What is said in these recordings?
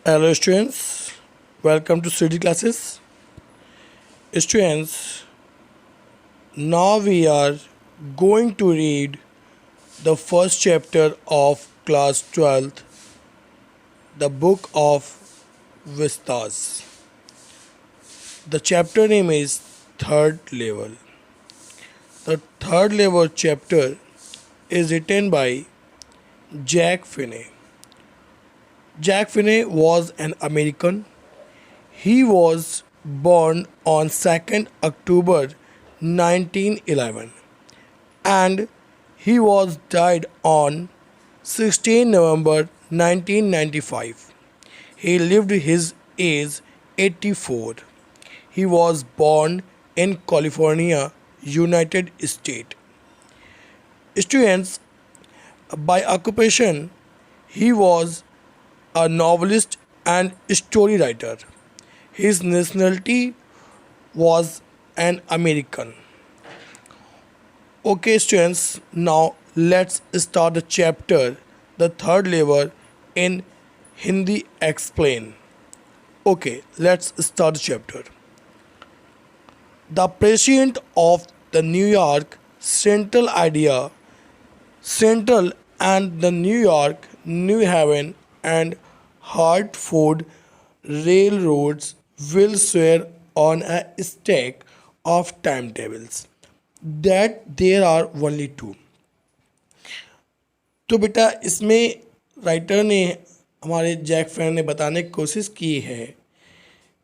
Hello students, welcome to study classes. Students, now we are going to read the first chapter of class 12th, the book of Vistas. The chapter name is Third Level. The third level chapter is written by Jack Finney. Jack Finney was an American. He was born on 2nd October 1911 and he was died on 16 November 1995. He lived his age 84. He was born in California, United States. Students, by occupation, he was a novelist and story writer. His nationality was an American. Okay, students, now let's start the chapter, the third level in Hindi Explain. Okay, let's start the chapter. The president of the New York Central and the New York, New Haven and Hartford railroads will swear on a stack of timetables that there are only two. तो बेटा इसमें writer ने हमारे Jack fan ने बताने की कोशिश की है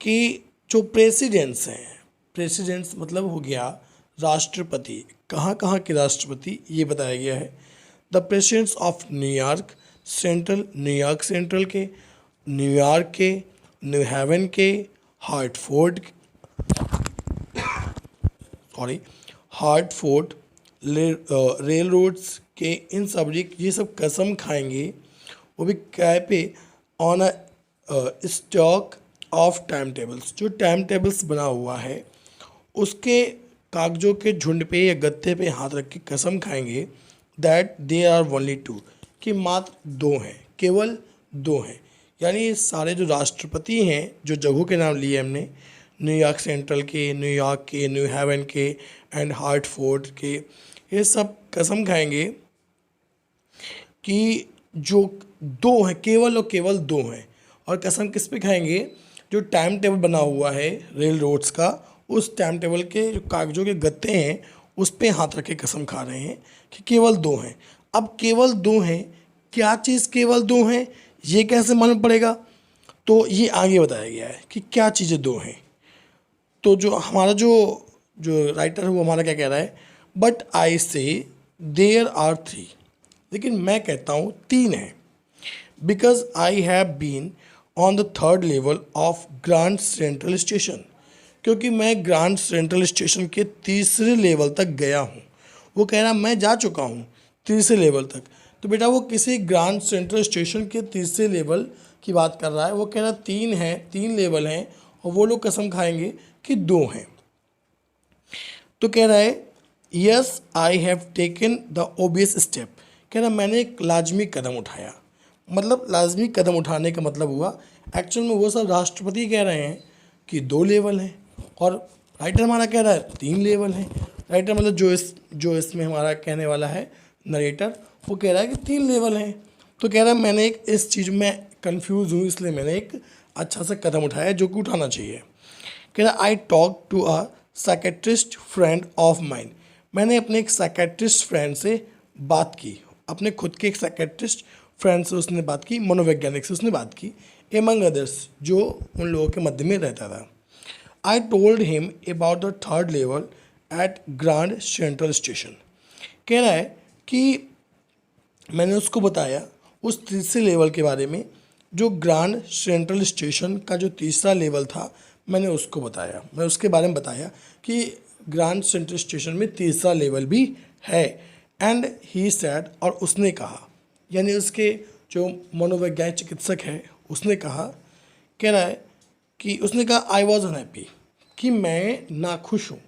कि जो प्रेसिडेंट्स मतलब हो गया राष्ट्रपति, कहाँ कहाँ के राष्ट्रपति ये बताया गया है. The presidents of New York Central, New York Central के, न्यूयॉर्क के, न्यू हेवन के, हार्टफोर्ड रेल रोड्स के, इन सब ये सब कसम खाएंगे, वो भी क्या पे, on a stock of time tables. जो टाइम टेबल्स बना हुआ है उसके कागजों के झुंड पे या गत्ते पे हाथ रख के कसम खाएंगे that they are only two, कि मात्र दो हैं, केवल दो हैं. यानी सारे जो राष्ट्रपति हैं, जो जगहों के नाम लिए हमने, न्यूयॉर्क सेंट्रल के, न्यूयॉर्क के, न्यू हेवन के एंड हार्टफोर्ड के, ये सब कसम खाएंगे कि जो दो हैं, केवल और केवल दो हैं. और कसम किस पे खाएंगे? जो टाइम टेबल बना हुआ है रेल रोड्स का, उस टाइम टेबल के जो कागजों के गत्ते हैं उस पे हाथ रख के कसम खा रहे हैं कि केवल दो हैं. अब केवल दो हैं, क्या चीज़ केवल दो हैं ये कैसे मालूम पड़ेगा? तो ये आगे बताया गया है कि क्या चीज़ें दो हैं. तो जो हमारा जो राइटर है वो हमारा क्या कह रहा है, बट आई से देयर आर थ्री, लेकिन मैं कहता हूँ तीन हैं. Because I have been on the third level of Grand Central station, क्योंकि मैं ग्रैंड सेंट्रल स्टेशन के तीसरे लेवल तक गया हूँ. वो कह रहा मैं जा चुका हूँ तीसरे लेवल तक. तो बेटा वो किसी ग्रैंड सेंट्रल स्टेशन के तीसरे लेवल की बात कर रहा है. वो कह रहा तीन हैं, तीन लेवल हैं, और वो लोग कसम खाएंगे कि दो हैं. तो कह रहा है yes I have taken the obvious step, कह रहा मैंने एक लाजमी कदम उठाया. मतलब लाजमी कदम उठाने का मतलब हुआ एक्चुअल में वो सब राष्ट्रपति कह रहे हैं कि दो लेवल हैं, और राइटर हमारा कह रहा है तीन लेवल हैं. राइटर मतलब जो इसमें हमारा कहने वाला है नरेटर, वो कह रहा है कि तीन लेवल हैं. तो कह रहा है मैंने एक इस चीज़ में कंफ्यूज हूँ, इसलिए मैंने एक अच्छा सा कदम उठाया जो कि उठाना चाहिए. कह रहा I talk to a psychiatrist friend of mind, मैंने अपने एक साइकेट्रिस्ट फ्रेंड से बात की, अपने खुद के एक साइकेट्रिस्ट फ्रेंड से उसने बात की, मनोवैज्ञानिक से उसने बात की, एमंग अदर्स, जो उन लोगों के मध्य में रहता था. I told him about the third level at Grand Central station. कह रहा है कि मैंने उसको बताया उस तीसरे लेवल के बारे में, जो ग्रैंड सेंट्रल स्टेशन का जो तीसरा लेवल था, मैंने उसको बताया, मैं उसके बारे में बताया कि ग्रैंड सेंट्रल स्टेशन में तीसरा लेवल भी है. एंड ही सैड, और उसने कहा, यानी उसके जो मनोवैज्ञानिक चिकित्सक है उसने कहा, कह रहा है कि उसने कहा आई वॉज अनहैप्पी, कि मैं नाखुश हूँ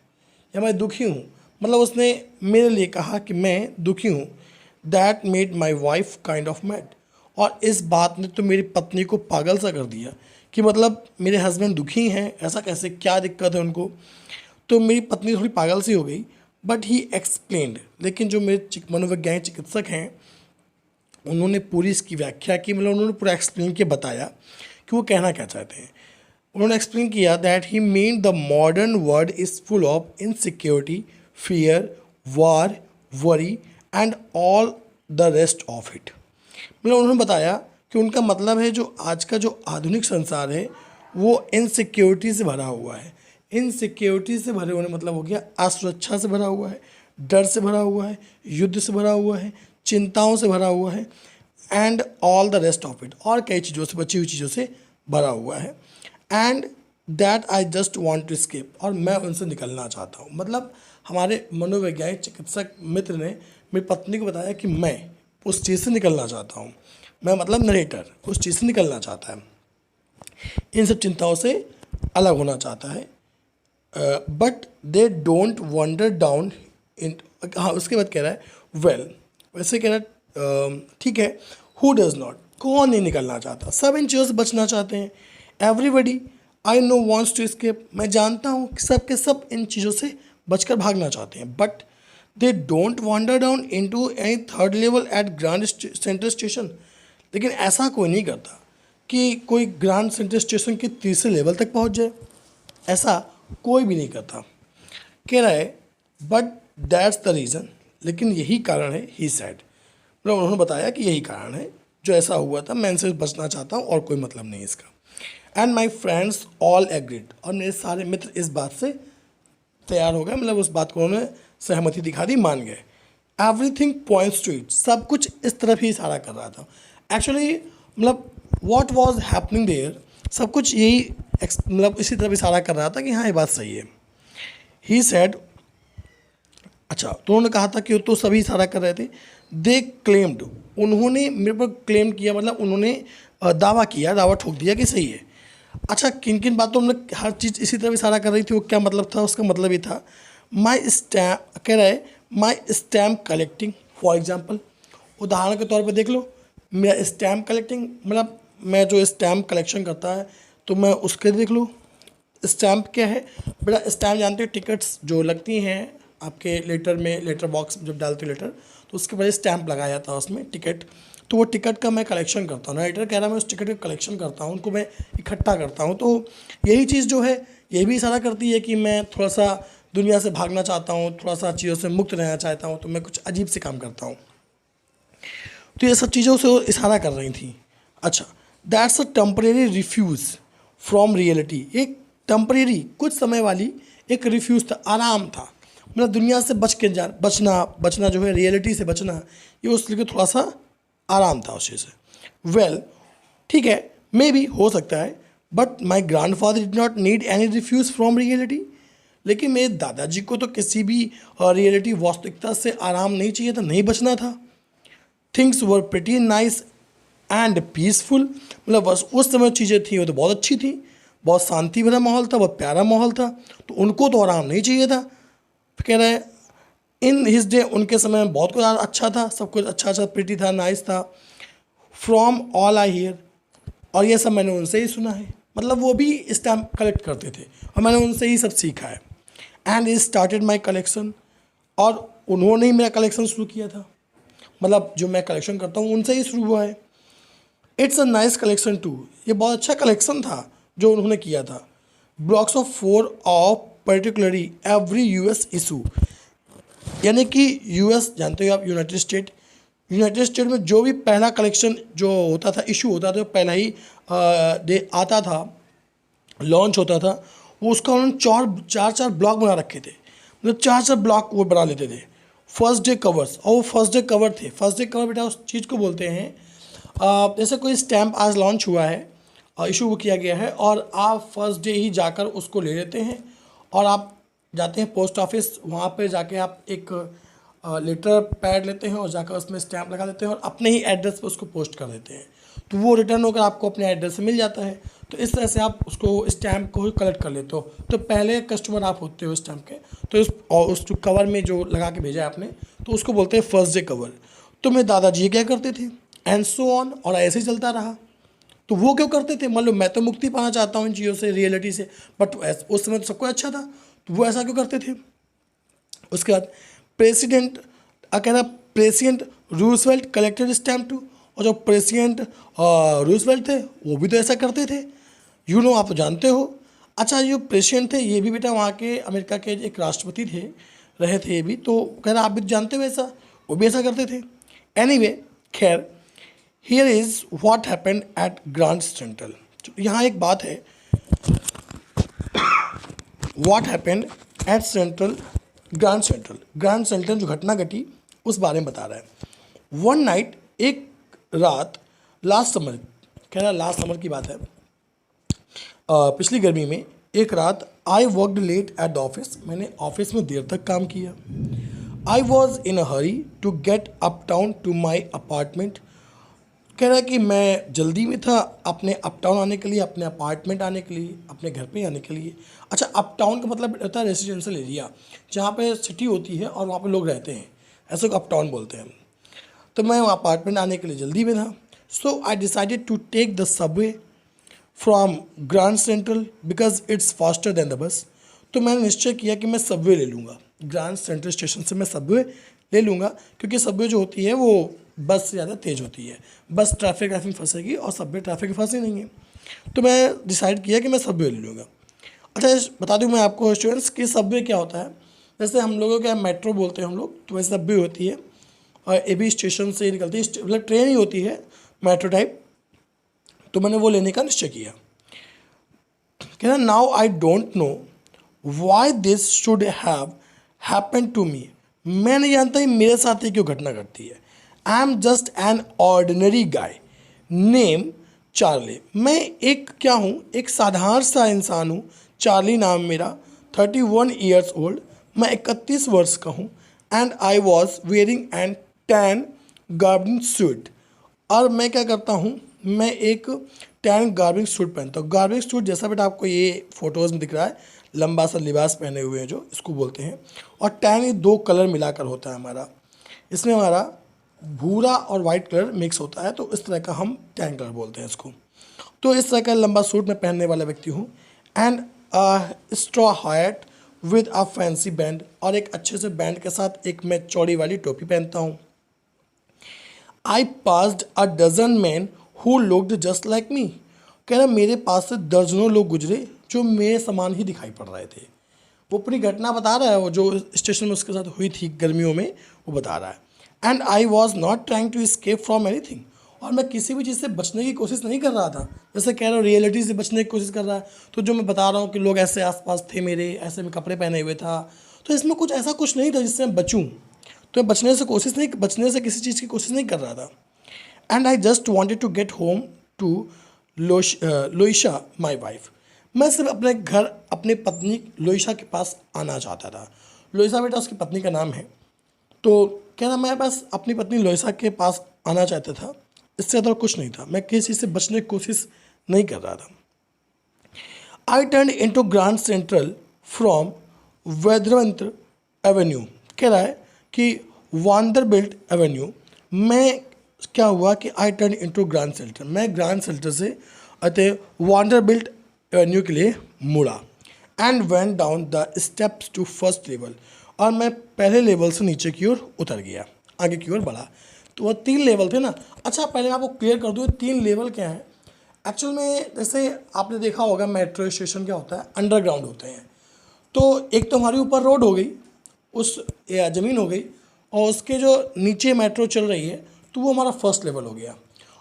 या मैं दुखी हूँ. मतलब उसने मेरे लिए कहा कि मैं दुखी हूँ. That made my wife kind of mad, और इस बात ने तो मेरी पत्नी को पागल सा कर दिया कि मतलब मेरे हस्बैंड दुखी हैं, ऐसा कैसे, क्या दिक्कत है उनको। तो मेरी पत्नी थोड़ी पागल सी हो गई, बट ही एक्सप्लेन्ड। लेकिन जो मेरे मनोवैज्ञानिक चिकित्सक हैं उन्होंने पूरी इसकी व्याख्या की, मतलब उन्होंने पूरा एक्सप्लेन किया, बताया कि वो कहना क्या चाहते हैं। उन्होंने एक्सप्लेन किया that he mean the modern world is full of insecurity, fear, war, worry and all the rest of it. मतलब उन्होंने बताया कि उनका मतलब है जो आज का जो आधुनिक संसार है वो इनसिक्योरिटी से भरा हुआ है। इनसिक्योरिटी से भरे होने मतलब हो गया असुरक्षा से भरा हुआ है, डर से भरा हुआ है, युद्ध से भरा हुआ है, चिंताओं से भरा हुआ है, and all the rest of it, और कई चीज़ों से, बची हुई चीज़ों से भरा हुआ है। And that I just want to escape, और मैं उनसे निकलना चाहता हूँ। मतलब हमारे मनोवैज्ञानिक चिकित्सक मित्र ने मेरी पत्नी को बताया कि मैं उस चीज़ से निकलना चाहता हूँ, मैं मतलब नरेटर उस चीज़ से निकलना चाहता है, इन सब चिंताओं से अलग होना चाहता है। But they don't wonder down in, हाँ उसके बाद कह रहा है वेल, वैसे कह रहा है ठीक है, हु डज़ नॉट, कौन नहीं निकलना चाहता, सब इन चीज़ों से बचना चाहते हैं। Everybody I know wants to escape, मैं जानता हूँ कि सब के सब इन चीज़ों से बचकर भागना चाहते हैं। But they don't wander down into any third level at Grand Central station, लेकिन ऐसा कोई नहीं करता कि कोई ग्रांड सेंट्रल स्टेशन के तीसरे लेवल तक पहुँच जाए, ऐसा कोई भी नहीं करता। कह रहा है बट दैट्स द रीज़न, लेकिन यही कारण है, ही सैड, मतलब उन्होंने बताया कि यही कारण है जो ऐसा हुआ था, मैं इनसे बचना चाहता हूँ और कोई मतलब नहीं इसका। And my friends all agreed, और मेरे सारे मित्र इस बात से तैयार हो गए, मतलब उस बात को उन्होंने सहमति दिखा दी, मान गए। एवरीथिंग पॉइंट्स टू इट, सब कुछ इस तरफ ही इशारा कर रहा था। एक्चुअली मतलब वॉट वॉज हैपनिंग देयर, सब कुछ यही मतलब इसी तरफ इशारा कर रहा था कि हाँ ये बात सही है। ही सेड, अच्छा तो उन्होंने कहा था कि तो सभी इशारा कर रहे थे। दे क्लेम्ड, उन्होंने मेरे पर क्लेम किया, मतलब उन्होंने दावा किया, दावा ठोक दिया कि सही है। अच्छा किन किन बातों में हर चीज़ इसी तरफ इशारा कर रही थी, वो क्या मतलब था, उसका मतलब ये था माई स्टैम्प, कह रहा है माई स्टैम्प कलेक्टिंग फॉर एग्जाम्पल, उदाहरण के तौर पे देख लो, मेरा स्टैम्प कलेक्टिंग, मतलब मैं जो स्टैम्प कलेक्शन करता है तो मैं उसके देख लो। स्टैम्प क्या है बेटा, स्टैम्प जानते हो, टिकट्स जो लगती हैं आपके लेटर में, लेटर बॉक्स जब डालते हो लेटर तो उसके बाद स्टैम्प लगाया जाता है उसमें टिकट, तो वो टिकट का मैं कलेक्शन करता हूँ। राइटर कह रहा है मैं उस टिकट का कलेक्शन करता हूँ, उनको मैं इकट्ठा करता हूँ। तो यही चीज़ जो है ये भी इशारा करती है कि मैं थोड़ा सा दुनिया से भागना चाहता हूँ, थोड़ा सा चीज़ों से मुक्त रहना चाहता हूँ, तो मैं कुछ अजीब से काम करता हूँ। तो ये सब चीज़ों से वो इशारा कर रही थी। अच्छा, that's a temporary refuse from reality, एक टेम्परेरी कुछ समय वाली एक रिफ्यूज़ था, आराम था, मतलब दुनिया से बचना जो है, रियलिटी से बचना, ये उसके लिए थोड़ा सा आराम था उस चीज़ से। वेल ठीक है, मे भी हो सकता है, but my grand father did not need any refuse from reality, लेकिन मेरे दादाजी को तो किसी भी रियलिटी वास्तविकता से आराम नहीं चाहिए था, नहीं बचना था। Things were pretty nice and peaceful, मतलब बस उस समय चीज़ें थी वो तो बहुत अच्छी थी, बहुत शांति भरा माहौल था, बहुत प्यारा माहौल था, तो उनको तो आराम नहीं चाहिए था। फिर कह रहे हैं इन हिज डे, उनके समय में बहुत कुछ अच्छा था, सब कुछ अच्छा अच्छा प्रिटी था, नाइस था। फ्रॉम ऑल आई हियर, और ये सब मैंने उनसे ही सुना है, मतलब वो भी स्टैम्प कलेक्ट करते थे और मैंने उनसे ही सब सीखा है। And is started my collection, और उन्होंने ही मेरा कलेक्शन शुरू किया था, मतलब जो मैं कलेक्शन करता हूँ उनसे ही शुरू हुआ है। It's a nice collection too, ये बहुत अच्छा कलेक्शन था जो उन्होंने किया था। Blocks of 4 of particularly every US issue, यानी कि यूएस जानते हो आप, यूनाइटेड स्टेट में जो भी पहला कलेक्शन जो होता था, इशू होता था, पहला ही डे आता था, लॉन्च होता था, वो उसका उन्होंने चार ब्लॉक बना रखे थे, मतलब 4 ब्लॉक वो बना लेते थे। फर्स्ट डे कवर्स, और वो फर्स्ट डे कवर थे। फर्स्ट डे कवर बेटा उस चीज़ को बोलते हैं, जैसे कोई स्टैम्प आज लॉन्च हुआ है, इशू किया गया है, और आप फर्स्ट डे ही जाकर उसको ले लेते हैं, और आप जाते हैं पोस्ट ऑफिस, वहाँ पे जाके आप एक लेटर पैड लेते हैं और जाकर उसमें स्टैम्प लगा देते हैं और अपने ही एड्रेस पे उसको पोस्ट कर देते हैं, तो वो रिटर्न होकर आपको अपने एड्रेस से मिल जाता है। तो इस तरह से आप उसको स्टैम्प को कलेक्ट कर लेते हो, तो पहले कस्टमर आप होते हो स्टैम्प के, तो उस कवर में जो लगा के भेजा है आपने, तो उसको बोलते हैं फर्स्ट डे कवर। तो मेरे दादाजी क्या करते थे, एंड सो ऑन, और ऐसे ही चलता रहा। तो वो क्यों करते थे? मान लो मैं तो मुक्ति पाना चाहता हूँ इन चीज़ों से, रियलिटी से, बट उस समय तो सबको अच्छा था, तो वो ऐसा क्यों करते थे? उसके बाद प्रेसिडेंट कह रहा president Roosevelt collected stamp too, और जो प्रेसिडेंट रूजवेल्ट थे वो भी तो ऐसा करते थे, आप तो जानते हो। अच्छा, ये प्रेसिडेंट थे ये भी बेटा वहाँ के अमेरिका के एक राष्ट्रपति थे, रहे थे ये भी, तो कह रहा आप भी तो जानते हो ऐसा, वो भी ऐसा करते थे। एनीवे, खैर, here is what happened at Grand central. यहाँ एक बात है, what happened at central, grand central जो घटना घटी उस बारे में बता रहा है। वन नाइट, एक रात, लास्ट समर, कह रहा लास्ट समर की बात है, पिछली गर्मी में एक रात, I worked late at the office, मैंने ऑफिस में देर तक काम किया। I was in a hurry to get uptown to my apartment, कह रहा है कि मैं जल्दी में था अपने अप टाउन आने के लिए, अपने अपार्टमेंट आने के लिए, अपने घर पे आने के लिए। अच्छा, अप टाउन का मतलब होता है रेजिडेंशियल एरिया, जहाँ पे सिटी होती है और वहाँ पे लोग रहते हैं, ऐसे को अप टाउन बोलते हैं। तो मैं अपार्टमेंट आने के लिए जल्दी में था। So I decided to take the subway from Grand Central because it's faster than the bus. तो मैंने निश्चय किया कि मैं सबवे ले लूँगा, ग्रांड सेंट्रल स्टेशन से मैं सबवे ले लूँगा, क्योंकि सबवे जो होती है वो बस से ज़्यादा तेज़ होती है, बस ट्रैफिक में फंसेगी और सबवे ट्रैफिक में फंसी नहीं है। तो मैं डिसाइड किया कि मैं सबवे ले लूँगा। अच्छा, बता दूँ मैं आपको स्टूडेंट्स कि सबवे क्या होता है। जैसे हम लोगों क्या मेट्रो बोलते हैं हम लोग, तो वैसे सबवे होती है और ये भी स्टेशन से निकलती है, मतलब ट्रेन ही होती है मेट्रो टाइप। तो मैंने वो लेने का निश्चय किया। कहना now I don't know why this should have happen to me, मैं नहीं जानता ही मेरे साथ ही क्यों घटना घटती है। I am just an ordinary guy name Charlie, मैं एक क्या हूँ, एक साधारण सा इंसान हूँ, चार्ली नाम मेरा, 31 ईयर्स ओल्ड, मैं 31 वर्ष का हूँ। And I was wearing an tan गार्बिंग सूट, और मैं क्या करता हूँ, मैं एक टैन गार्बिंग सूट पहनता हूँ। गार्बिंग सूट जैसा बेटा आपको ये फोटोज़ में दिख रहा है, लंबा सा लिबास पहने हुए हैं जो, इसको बोलते हैं। और टैन ये 2 कलर मिलाकर होता है हमारा, इसमें हमारा भूरा और वाइट कलर मिक्स होता है, तो इस तरह का हम टैन कलर बोलते हैं इसको। तो इस तरह का लंबा सूट मैं पहनने वाला व्यक्ति हूँ। And straw hat with a fancy band, और एक अच्छे से बैंड के साथ एक मैं चौड़ी वाली टोपी पहनता हूँ। I passed a dozen man who looked just like me, कह रहा मेरे पास से दर्जनों लोग गुजरे जो मेरे समान ही दिखाई पड़ रहे थे। वो पूरी घटना बता रहा है, वो जो स्टेशन में उसके साथ हुई थी गर्मियों में, वो बता रहा है। And I was not trying to escape from anything, और मैं किसी भी चीज़ से बचने की कोशिश नहीं कर रहा था। जैसे कह रहा हूँ रियलिटी से बचने की कोशिश कर रहा है, तो जो मैं बता रहा हूँ कि लोग ऐसे आसपास थे मेरे, ऐसे में कपड़े पहने हुए था, तो इसमें कुछ ऐसा कुछ नहीं था जिससे मैं बचूँ। तो मैं बचने से किसी चीज़ की कोशिश नहीं कर रहा था। And I just wanted to get home to Louisa my wife, मैं सिर्फ अपने घर अपनी पत्नी लोइशा के पास आना चाहता था। लोइशा बेटा उसकी पत्नी का नाम है। तो कह रहा मैं बस अपनी पत्नी लोइशा के पास आना चाहता था, इससे ज़्यादा कुछ नहीं था, मैं किसी चीज़ से बचने की कोशिश नहीं कर रहा था। I turn into Grand Central from Vanderbilt avenue, कह रहा है कि वांडरबिल्ट एवेन्यू, मैं क्या हुआ कि I turn into Grand Centre, मैं ग्रांड सेंटर से अतः वांडरबिल्ट एवेन्यू के लिए मुड़ा। And went down the steps to first level, और मैं पहले लेवल से नीचे की ओर उतर गया, आगे की ओर बढ़ा। तो वह 3 लेवल थे ना। अच्छा, पहले मैं आपको क्लियर कर दूँ 3 लेवल क्या है। एक्चुअल में जैसे आपने देखा होगा मेट्रो स्टेशन क्या होता है, अंडरग्राउंड होते हैं। तो एक तो हमारी ऊपर रोड हो गई, उस ज़मीन हो गई, और उसके जो नीचे मेट्रो चल रही है तो वो हमारा फर्स्ट लेवल हो गया।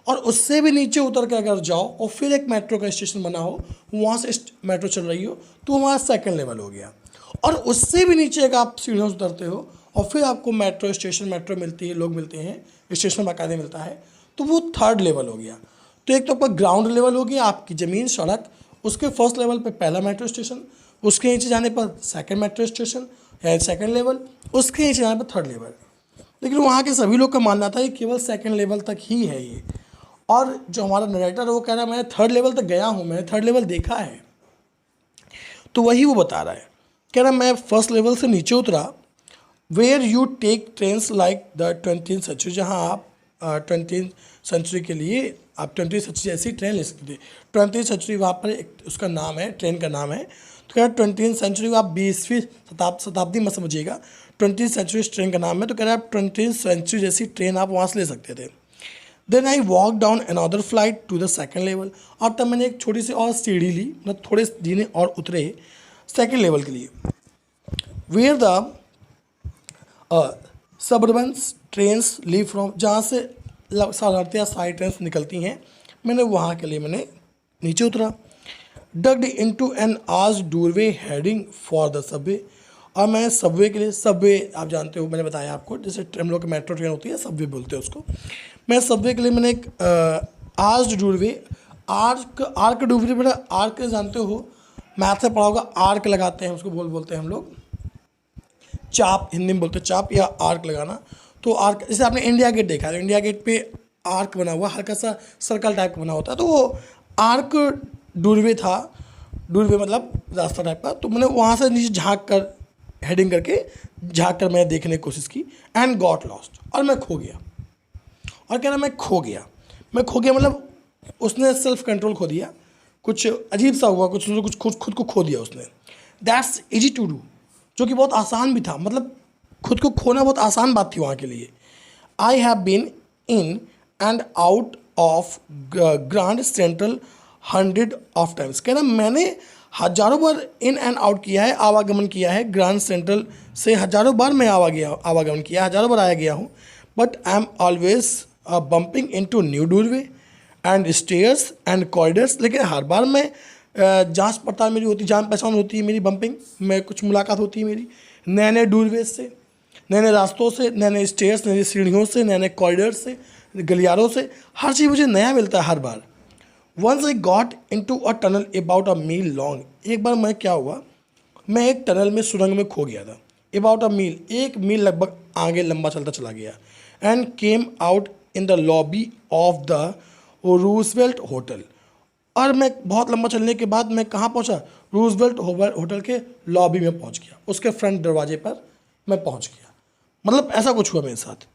और उससे भी नीचे उतर के अगर जाओ और फिर एक मेट्रो का स्टेशन बना हो, वहाँ से मेट्रो चल रही हो, तो हमारा सेकंड लेवल हो गया। और उससे भी नीचे अगर आप सीढ़ियों से उतरते हो और फिर आपको मेट्रो स्टेशन मेट्रो मिलती है, लोग मिलते हैं, स्टेशन बाकायदे मिलता है, तो वो थर्ड लेवल हो गया। तो एक तो आपका ग्राउंड लेवल हो गया, आपकी ज़मीन सड़क, उसके फर्स्ट लेवल पे पहला मेट्रो स्टेशन, उसके नीचे जाने पर सेकंड मेट्रो स्टेशन या सेकंड लेवल, उसके नीचे जाने पर थर्ड लेवल। लेकिन वहाँ के सभी लोग का मानना था कि केवल सेकंड लेवल तक ही है ये। और जो हमारा नरेटर है वो कह रहा है मैं थर्ड लेवल तक गया हूँ, मैंने थर्ड लेवल देखा है। तो वही वो बता रहा है, कह रहा मैं फर्स्ट लेवल से नीचे उतरा, where you take trains like the 20th century, जहाँ आप 20th सेंचुरी के लिए आप 20th सेंचुरी ऐसी ट्रेन ले सकते थे। 20th सेंचुरी वहाँ पर एक उसका नाम है, ट्रेन का नाम है। तो कह रहा है 20th सेंचुरी को आप 20वीं शताब्दी मत समझिएगा, 20th सेंचुरी ट्रेन का नाम है। तो कह रहा है आप 20th सेंचुरी जैसी ट्रेन आप वहाँ से ले सकते थे। Then I walk down another flight to the second level, और तब मैंने एक छोटी सी और सीढ़ी ली, मतलब थोड़े जीने और उतरे सेकेंड लेवल के लिए। Where the suburban trains leave from, जहाँ से साधारणतया सारी ट्रेन्स निकलती हैं, मैंने वहाँ के लिए मैंने नीचे उतरा। डग्ड into an arch doorway heading for the Subway, और मैं सबवे के लिए, सबवे आप जानते हो, मैंने बताया आपको, जैसे हम लोग की मेट्रो ट्रेन होती है सबवे बोलते हैं उसको। मैं सबवे के लिए मैंने एक आर्च डोरवे, आर्क डोरवे, बड़ा आर्क जानते हो, मैथ में पढ़ा होगा, आर्क लगाते हैं उसको बोलते हैं हम लोग चाप, हिंदी में बोलते हैं चाप या आर्क लगाना। तो आर्क, जैसे आपने इंडिया गेट देखा है, इंडिया गेट पे आर्क बना हुआ, हल्का सा सर्कल टाइप का बना होता है, तो वो आर्क डोरवे था, डोरवे मतलब रास्ता टाइप का। तो मैंने वहाँ से नीचे झाँक कर, हेडिंग करके झाँक कर मैंने देखने की कोशिश की, एंड गॉट लॉस्ट, और मैं खो गया। और कह रहा मैं खो गया मतलब उसने सेल्फ कंट्रोल खो दिया, कुछ अजीब सा हुआ, कुछ खुद को खो दिया उसने। दैट्स इजी टू डू, जो कि बहुत आसान भी था, मतलब खुद को खोना बहुत आसान बात थी वहाँ के लिए। I have been in and out of Grand Central 100 of times, कह रहा मैंने हजारों बार इन एंड आउट किया है, आवागमन किया है, ग्रांड सेंट्रल से हजारों बार मैं आवागमन किया, हजारों बार आया गया हूँ। But I am always bumping in to new doorway and stairs and corridors, लेकिन हर बार मैं जांच पड़ताल मेरी होती, जान पहचान होती है मेरी, बम्पिंग में कुछ मुलाकात होती है मेरी नए नए डोरवेज से, नए नए रास्तों से, नए नए स्टेयर्स, नई सीढ़ियों से, नए नए कॉरिडर्स से, गलियारों से, हर चीज़ मुझे नया मिलता है हर बार। Once I got into a tunnel about a mile long, एक बार मैं क्या हुआ, मैं एक टनल में, सुरंग में खो गया था। अबाउट अ मील, 1 मील लगभग आगे लंबा चलता चला गया। And came out in the lobby of the Roosevelt hotel, और मैं बहुत लंबा चलने के बाद मैं कहाँ पहुँचा, रूजवेल्ट होटल के लॉबी में पहुँच गया, उसके फ्रंट दरवाजे पर मैं पहुँच गया। मतलब ऐसा कुछ हुआ मेरे साथ।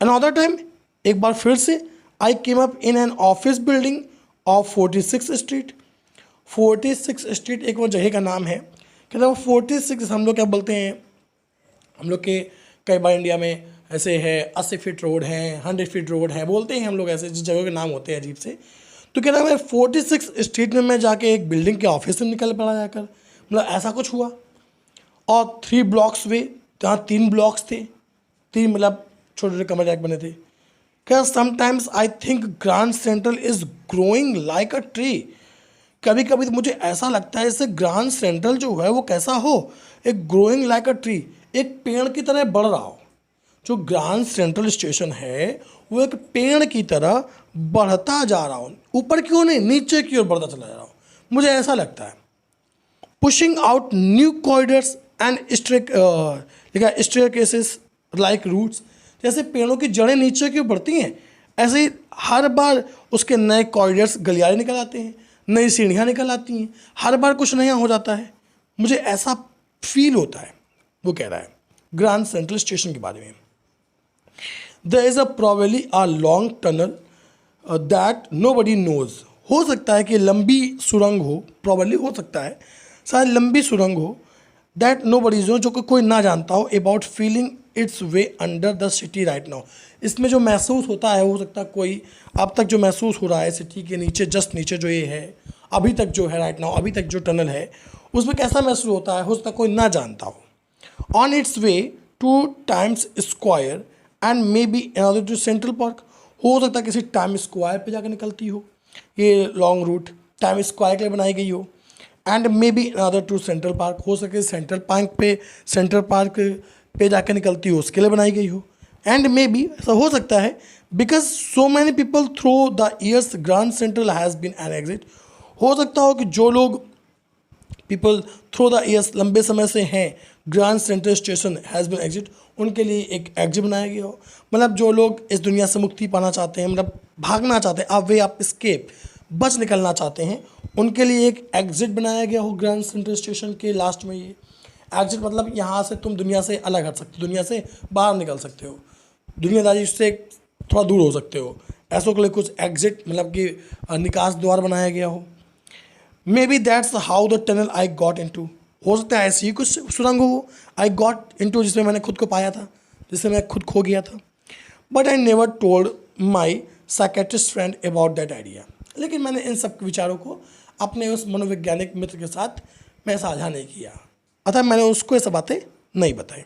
अनदर टाइम, एक बार फिर से, I came up in an office building of 46 street. 46 street एक वो जगह का नाम है, कहते हैं 46, हम लोग क्या बोलते हैं, हम लोग के कई बार इंडिया में ऐसे है 80 फीट रोड है, 100 फीट रोड है, बोलते हैं हम लोग ऐसे, जिस जगह के नाम होते हैं अजीब से। तो कह रहा है मैं 46 स्ट्रीट में मैं जाके एक बिल्डिंग के ऑफिस में निकल पड़ा जाकर, मतलब ऐसा कुछ हुआ। और 3 ब्लॉक्स वे, जहाँ 3 ब्लॉक्स थे, 3 मतलब छोटे छोटे कमरे बने थे। क्या sometimes I think grand central is growing like a tree, कभी कभी तो मुझे ऐसा लगता है जैसे ग्रांड सेंट्रल जो है वो कैसा हो, एक ग्रोइंग लाइक अ ट्री, एक पेड़ की तरह बढ़ रहा हो। जो ग्रांड सेंट्रल स्टेशन है वो एक पेड़ की तरह बढ़ता जा रहा हो, ऊपर की ओर नहीं, नीचे की ओर बढ़ता चला जा रहा हो, मुझे ऐसा लगता है। Pushing out new corridors and staircases like roots, जैसे पेड़ों की जड़ें नीचे की ओर बढ़ती हैं, ऐसे ही हर बार उसके नए कॉरिडर्स, गलियारे निकल आते हैं, नई सीढ़ियाँ निकल आती हैं, हर बार कुछ नया हो जाता है, मुझे ऐसा फील होता है। वो कह रहा है ग्रांड सेंट्रल स्टेशन के बारे में। There is a probably a long tunnel that nobody knows, हो सकता है कि लंबी सुरंग हो, प्रोबेबली हो सकता है शायद लंबी सुरंग हो, दैट नोबडी नोज, जो कि कोई ना जानता हो, about feeling it's way under the city right now, इसमें जो महसूस होता है, हो सकता है कोई अब तक जो महसूस हो रहा है सिटी के नीचे, जस्ट नीचे जो ये है अभी तक जो है राइट नाउ, अभी तक जो टनल है उसमें कैसा महसूस होता है, हो सकता है कोई ना जानता हो। On its way to Times Square and maybe another to Central Park, हो सकता है किसी टाइम स्क्वायर पे जाकर निकलती हो, ये लॉन्ग रूट टाइम स्क्वायर के लिए बनाई गई हो, and maybe another to Central Park, हो सके सेंट्रल पार्क पे जाकर निकलती हो, उसके लिए बनाई गई हो। एंड मे बी ऐसा हो सकता है because so many people through the years Grand Central has been an exit, हो सकता हो कि जो लोग पीपल थ्रू द ईयर्स लंबे समय से हैं, Grand Central station has been exit, उनके लिए एक एग्जिट बनाया गया हो, मतलब जो लोग इस दुनिया से मुक्ति पाना चाहते हैं, मतलब भागना चाहते हैं, आप वे आप स्केप, बच निकलना चाहते हैं, उनके लिए एक एग्जिट बनाया गया हो ग्रांड सेंट्रल स्टेशन के लास्ट में। ये एग्जिट मतलब यहाँ से तुम दुनिया से अलग हट सकते हो, दुनिया से बाहर निकल सकते हो, दुनियादारी से थोड़ा दूर हो सकते हो, ऐसों के लिए कुछ एग्जिट मतलब कि निकास द्वार बनाया गया हो। Maybe that's how the tunnel I got into, हो सकता है ऐसी ही कुछ सुरंग हो आई गॉट इन टू, जिसमें मैंने खुद को पाया था, जिसमें मैं खुद खो गया था। But I never told my psychiatrist friend about that idea, लेकिन मैंने इन सब विचारों को अपने उस मनोवैज्ञानिक मित्र के साथ मैं साझा नहीं किया, अतः मैंने उसको ये सब बातें नहीं बताई।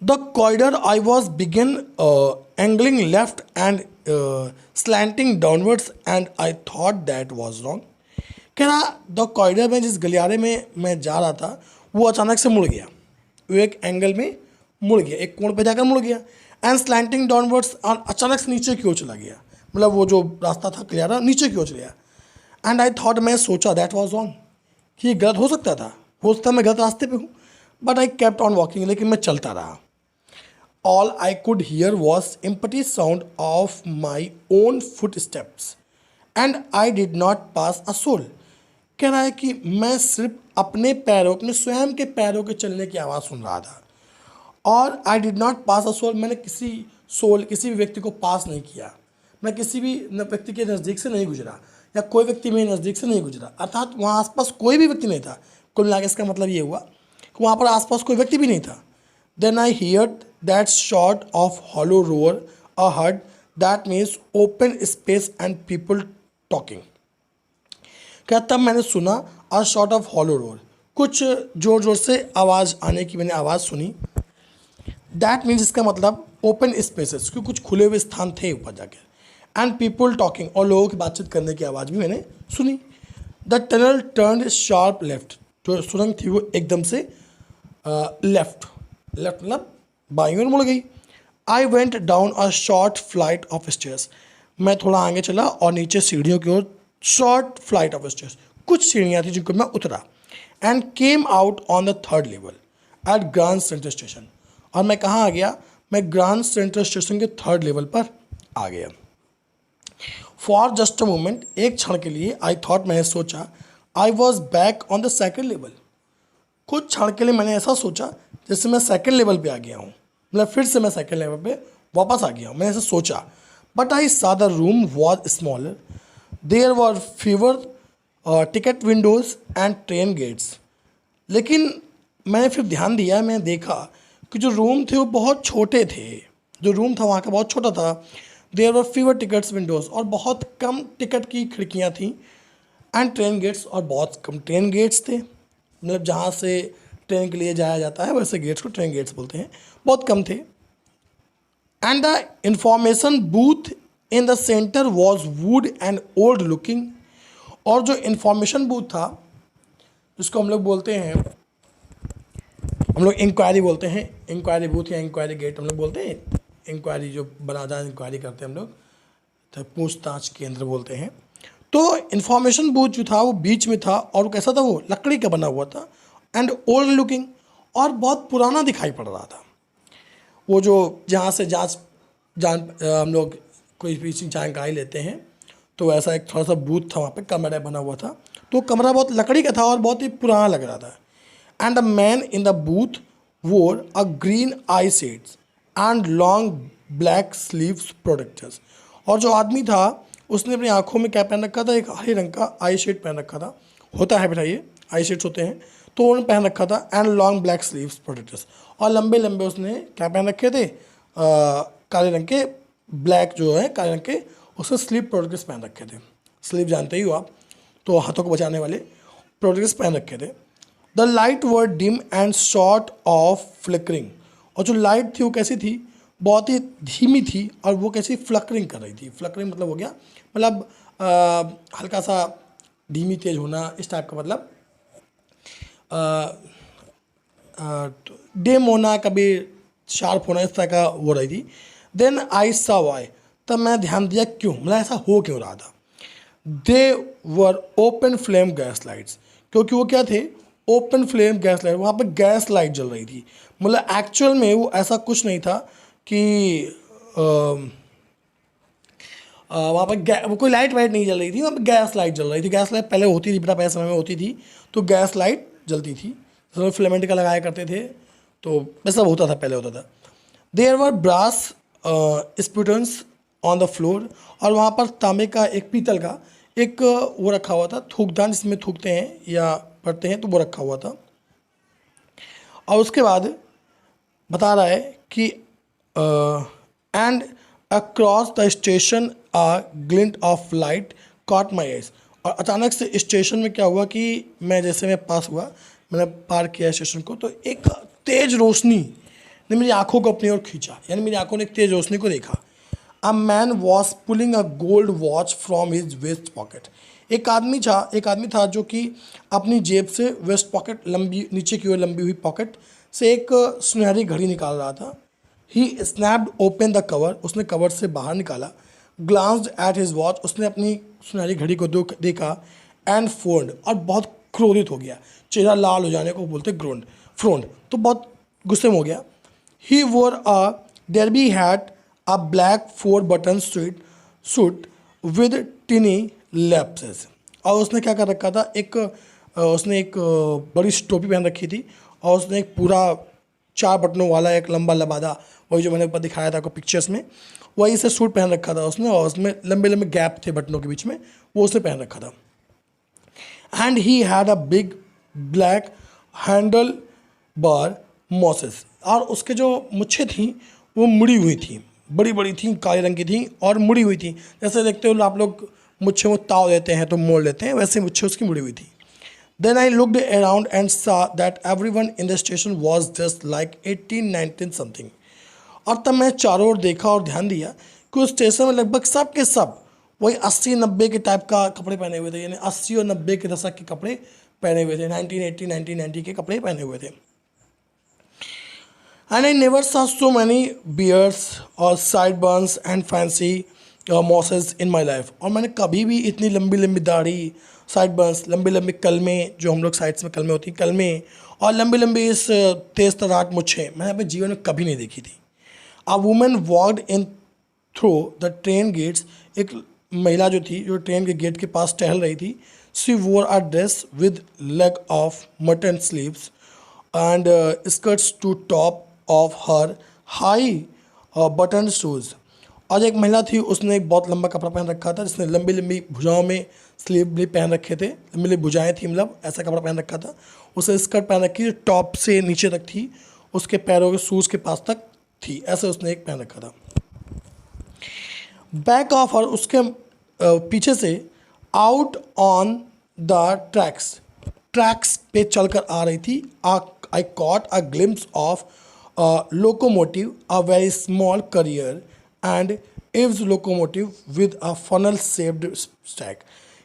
The corridor I was begin angling left and slanting downwards and I thought that was wrong. कह रहा द कॉरिडोर में जिस गलियारे में मैं जा रहा था वो अचानक से मुड़ गया, वो एक एंगल में मुड़ गया, एक कोण पे जाकर मुड़ गया। एंड स्लैंटिंग डाउनवर्ड्स, और अचानक से नीचे की ओर चला गया, मतलब वो जो रास्ता था गलियारा नीचे की ओर चला गया। एंड आई थॉट, मैं सोचा दैट वॉज रॉन्ग, कि ये गलत हो सकता था, हो सकता है मैं गलत रास्ते पे हूँ। But I kept on walking, लेकिन मैं चलता रहा। All I could hear was empty sound of my own footsteps and I did not pass a soul. कह रहा है कि मैं सिर्फ अपने पैरों, अपने स्वयं के पैरों के चलने की आवाज़ सुन रहा था, और I did not pass a soul, मैंने किसी भी व्यक्ति को पास नहीं किया, मैं किसी भी व्यक्ति के नज़दीक से नहीं गुजरा, या कोई व्यक्ति मेरे नज़दीक से नहीं गुजरा, अर्थात वहाँ आसपास कोई भी व्यक्ति नहीं था। कुल मिला के इसका मतलब ये हुआ कि वहाँ पर आसपास कोई व्यक्ति भी नहीं था। Then I heard that shot of hollow roar a heard, that means open space and people talking. क्या तब मैंने सुना a shot of hollow roar, कुछ ज़ोर ज़ोर से आवाज़ आने की मैंने आवाज़ सुनी। दैट मीन्स इसका मतलब ओपन स्पेसेस, क्योंकि कुछ खुले हुए स्थान थे ऊपर जाकर। एंड पीपल टॉकिंग, और लोगों की बातचीत करने की आवाज़ भी मैंने सुनी। The tunnel turn sharp left, जो सुरंग थी वो एकदम से लेफ्ट मतलब बाईं ओर मुड़ गई। I went down a short flight of stairs, मैं थोड़ा आगे चला और नीचे सीढ़ियों की ओर, शॉर्ट फ्लाइट ऑफ स्टेयर्स, कुछ सीढ़ियाँ थी जिनको मैं उतरा। And came out on the third level at Grand Central station, और मैं कहाँ आ गया, मैं ग्रांड सेंट्रल स्टेशन के थर्ड लेवल पर आ गया। फॉर जस्ट अ मोमेंट, एक क्षण के लिए, आई थॉट, मैंने सोचा, I was back on the second level, कुछ क्षण के लिए मैंने ऐसा सोचा जैसे मैं सेकेंड लेवल पे आ गया हूँ, मतलब फिर से मैं सेकेंड लेवल पे वापस आ गया हूँ, मैंने ऐसा सोचा। But I saw the room was smaller, there were fewer ticket windows and train gates. लेकिन मैंने फिर ध्यान दिया, मैंने देखा कि जो रूम थे वो बहुत छोटे थे, जो रूम था वहाँ का बहुत छोटा था। There were fewer tickets windows, और बहुत कम टिकट की खिड़कियाँ थीं। एंड ट्रेन गेट्स, और बहुत कम ट्रेन गेट्स थे, मतलब जहाँ से ट्रेन के लिए जाया जाता है वैसे गेट्स को ट्रेन गेट्स बोलते हैं, बहुत कम थे। And the information booth in the centre was would and old looking, और जो इंफॉर्मेशन बूथ था, जिसको हम लोग बोलते हैं, हम लोग इंक्वायरी बोलते हैं, इंक्वायरी बूथ या इंक्वायरी गेट हम लोग बोलते हैं, इंक्वायरी जो बनाता है, इंक्वायरी करते हैं हम लोग, तो पूछताछ केंद्र बोलते हैं। तो इन्फॉर्मेशन बूथ जो था वो बीच में था, और कैसा था, वो लकड़ी का बना हुआ था, एंड ओल्ड लुकिंग, और बहुत पुराना दिखाई पड़ रहा था। वो जो जहाँ से हम लोग कोई भी जानकारी लेते हैं, तो ऐसा एक थोड़ा सा बूथ था, वहाँ पे कमरा बना हुआ था, तो कमरा बहुत लकड़ी का था और बहुत ही पुराना लग रहा था। And the man in the booth wore a green eye shades and long black sleeves protectors, और जो आदमी था उसने अपनी आंखों में क्या पहन रखा था, एक हरे रंग का आई शेड पहन रखा था, होता है बेटा ये आई शेड्स होते हैं, तो उन्होंने पहन रखा था। And long black sleeves protectors, और लंबे लंबे उसने क्या पहन रखे थे, काले रंग के, ब्लैक जो है काले रंग के, उसने स्लीव प्रोटेक्टर्स पहन रखे थे। स्लीव जानते ही हो आप, तो हाथों को बचाने वाले प्रोटेक्टर्स पहन रखे थे। The light were dim and short of flickering, और जो लाइट थी वो कैसी थी, बहुत ही धीमी थी, और वो कैसी फ्लकरिंग कर रही थी। फ्लकरिंग मतलब हो गया, मतलब हल्का सा धीमी तेज होना, इस टाइप का, मतलब डेम होना, कभी शार्प होना, इस तरह का हो रही थी। देन आई सा वाई, तब मैं ध्यान दिया क्यों, मतलब ऐसा हो क्यों रहा था। They were open flame gas lights, क्योंकि वो क्या थे, ओपन फ्लेम गैस लाइट, वहाँ पर गैस लाइट जल रही थी। मतलब एक्चुअल में वो ऐसा कुछ नहीं था कि वहाँ पर वो कोई लाइट वाइट नहीं जल रही थी, वहाँ पर गैस लाइट जल रही थी। गैस लाइट पहले होती थी बेटा, पहले समय में होती थी, तो गैस लाइट जलती थी, फिलामेंट का लगाया करते थे, तो वैसा होता था, पहले होता था। There were brass spittoons on the floor, और वहाँ पर तांबे का एक पीतल का एक वो रखा हुआ था, थूकदान जिसमें थूकते हैं या पढ़ते हैं, तो वो रखा हुआ था। और उसके बाद बता रहा है कि and across the station a glint of light caught my eyes. और अचानक से स्टेशन में क्या हुआ कि मैं पास हुआ, मैंने पार किया स्टेशन को, तो एक तेज रोशनी ने मेरी आंखों को अपनी ओर खींचा, यानी मेरी आंखों ने एक तेज रोशनी को देखा। A man was pulling a gold watch from his vest pocket. एक आदमी था जो कि अपनी जेब से वेस्ट पॉकेट, लंबी नीचे की ओर लंबी हुई पॉकेट से एक सुनहरी घड़ी निकाल रहा था। ही स्नैप्ड ओपन द कवर, उसने कवर से बाहर निकाला। ग्लांस्ड एट हिज वॉच, उसने अपनी सुनहरी घड़ी को देखा। एंड फोर्ड, और बहुत क्रोधित हो गया, चेहरा लाल हो जाने को बोलते फ्रोंड, तो बहुत गुस्से में हो गया। He wore a derby hat, a black 4 button suit with tiny lapels. और उसने क्या कर रखा था, उसने एक बड़ी सी टोपी पहन रखी थी, और उसने एक पूरा 4 बटनों वाला एक लंबा लबादा, वही जो मैंने ऊपर दिखाया था आपको पिक्चर्स में, वही से सूट पहन रखा था उसने, और उसमें लंबे लंबे गैप थे बटनों के बीच में, वो उसने पहन रखा था। And he had a big black handle bar mosses, और उसके जो मुच्छें थी वो मुड़ी हुई थी, बड़ी बड़ी थी, काले रंग की थी और मुड़ी हुई थी। जैसे देखते हो आप लोग मुच्छें वो ताव देते हैं तो मोड़ लेते हैं, वैसे मुच्छें उसकी मुड़ी हुई थी। Then I looked around and saw that everyone in the station was just like 18, 19 something. और तब मैं चारों ओर देखा और ध्यान दिया कि उस स्टेशन में लगभग सब के सब वही 80-90 के टाइप का कपड़े पहने हुए थे, यानी 80 और 90 के दशक के कपड़े पहने हुए थे, 1980, 1990 के कपड़े पहने हुए थे। And I never saw so many beards or sideburns and fancy mosses in my life. और मैंने कभी भी इतनी लंबी लंबी दाढ़ी, साइडबर्न्स, लंबी लंबी कलमें, जो हम लोग साइड्स में कलमें होती हैं, कलमें, और लंबी लंबी इस तेज तराट मुच्छें मैंने अपने जीवन में कभी नहीं देखी थी। A woman walked in through the train gates. एक महिला जो थी, जो ट्रेन के गेट के पास टहल रही थी। She wore a dress with leg of mutton sleeves and skirts to top of her high button shoes. और एक महिला थी, उसने एक बहुत लंबा कपड़ा पहन रखा था, जिसने लंबी लंबी भुजाओं में स्लीव भी पहन रखे थे, लंबी लंबी भुजाएँ थी, मतलब ऐसा कपड़ा पहन रखा था। उसने स्कर्ट पहन रखी, टॉप से नीचे तक थी, उसके पैरों के शूज़ के पास तक थी, ऐसे उसने एक पहन रखा था। बैक ऑफ, और उसके पीछे से आउट ऑन द ट्रैक्स पे चलकर आ रही थी। आई caught a glimpse of locomotive, a very small career and ifs locomotive with a funnel shaped stack.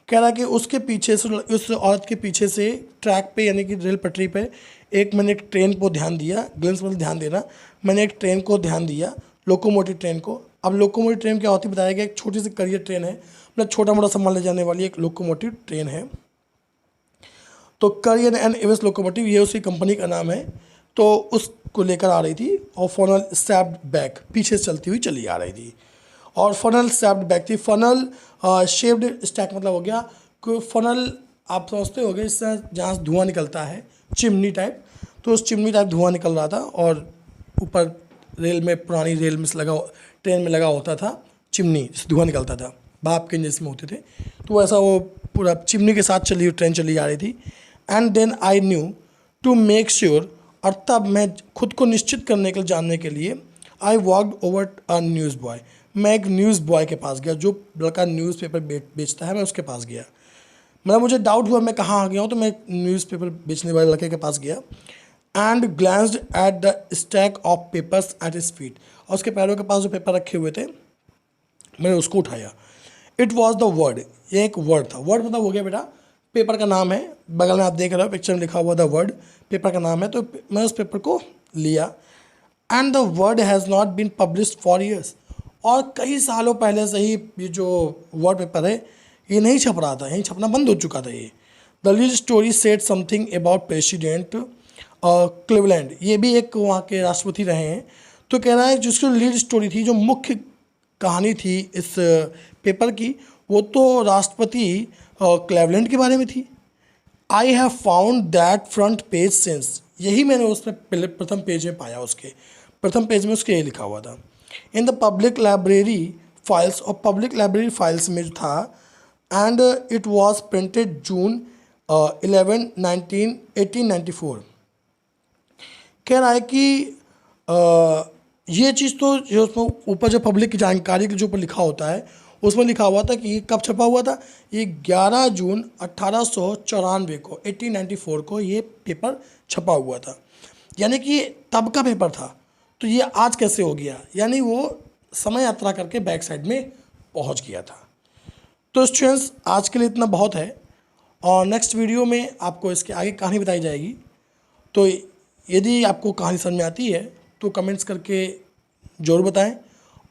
कह रहा कि उसके पीछे से, उस औरत के पीछे से ट्रैक पे, यानी कि रेल पटरी पे मैंने एक ट्रेन को ध्यान दिया। ग्लिम्स मतलब ध्यान देना, मैंने एक ट्रेन को ध्यान दिया, लोकोमोटिव ट्रेन को। अब लोकोमोटिव ट्रेन क्या होती है बताया गया, एक छोटी सी करियर ट्रेन है, मतलब छोटा मोटा सामान ले जाने वाली एक लोकोमोटिव ट्रेन है। तो करियर एंड इवेस लोकोमोटिव, ये उसी कंपनी का नाम है। तो उसको लेकर आ रही थी, और फनल स्टैप्ड बैक, पीछे से चलती हुई चली आ रही थी, और फनल स्टैप्ड बैक थी। फनल शेप्ड स्टैक मतलब हो गया कि फनल आप समझते होंगे, इससे जहाँ से धुआं निकलता है, चिमनी टाइप, तो उस चिमनी टाइप धुआं निकल रहा था, और ऊपर रेल में, पुरानी रेल में लगा, ट्रेन में लगा होता था चिमनी, जिससे धुआं निकलता था, भाप के इंजन में होते थे, तो ऐसा वो पूरा चिमनी के साथ ट्रेन चली आ रही थी। And then I knew to make sure, और तब मैं खुद को निश्चित करने के लिए, जानने के लिए, I walked over a news boy, मैं एक न्यूज़ बॉय के पास गया, जो लड़का न्यूज़पेपर बेचता है, मैं उसके पास गया। मतलब मुझे डाउट हुआ मैं कहाँ आ गया हूँ, तो मैं न्यूज़पेपर बेचने वाले लड़के के पास गया। And glanced at the stack of papers at his feet, और उसके पैरों के पास जो पेपर रखे हुए थे, मैंने उसको उठाया। इट वॉज द वर्ड, ये एक वर्ड था। वर्ड मतलब हो गया बेटा पेपर का नाम है, बगल में आप देख रहे हो पिक्चर में लिखा हुआ द वर्ड, पेपर का नाम है। तो मैं उस पेपर को लिया। And the word has not been published for years, और कई सालों पहले से ही ये जो वर्ड पेपर है ये नहीं छप रहा था, यहीं छपना बंद हो चुका था ये। The lead story said something about president Cleveland, ये भी एक वहाँ के राष्ट्रपति रहे हैं। तो कह रहा है जिसकी लीड स्टोरी थी, जो मुख्य कहानी थी इस पेपर की, वो तो राष्ट्रपति क्लीवलैंड के बारे में थी। I have found that front page since, यही मैंने उसमें पहले प्रथम पेज में पाया, उसके प्रथम पेज में उसके ये लिखा हुआ था। In the public library files, और पब्लिक लाइब्रेरी फाइल्स में जो था, एंड इट वाज प्रिंटेड जून 1894। कह रहा है कि ये चीज़ तो जो उसमें ऊपर जो पब्लिक की जानकारी के जो ऊपर लिखा होता है उसमें लिखा हुआ था कि ये कब छपा हुआ था, ये 11 जून 1894 को 1894 को ये पेपर छपा हुआ था, यानी कि तब का पेपर था। तो ये आज कैसे हो गया, यानी वो समय यात्रा करके बैक साइड में पहुंच गया था। तो स्टूडेंट्स आज के लिए इतना बहुत है, और नेक्स्ट वीडियो में आपको इसके आगे कहानी बताई जाएगी। तो यदि आपको कहानी समझ में आती है तो कमेंट्स करके ज़रूर बताएं,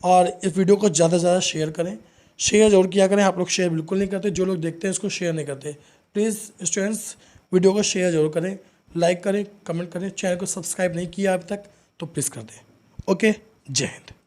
और इस वीडियो को ज़्यादा से ज़्यादा शेयर करें। शेयर ज़रूर किया करें, आप लोग शेयर बिल्कुल नहीं करते, जो लोग देखते हैं इसको शेयर नहीं करते। प्लीज़ स्टूडेंट्स वीडियो को शेयर ज़रूर करें, लाइक करें, कमेंट करें। चैनल को सब्सक्राइब नहीं किया अभी तक तो प्लीज़ कर दें। ओके, जय हिंद।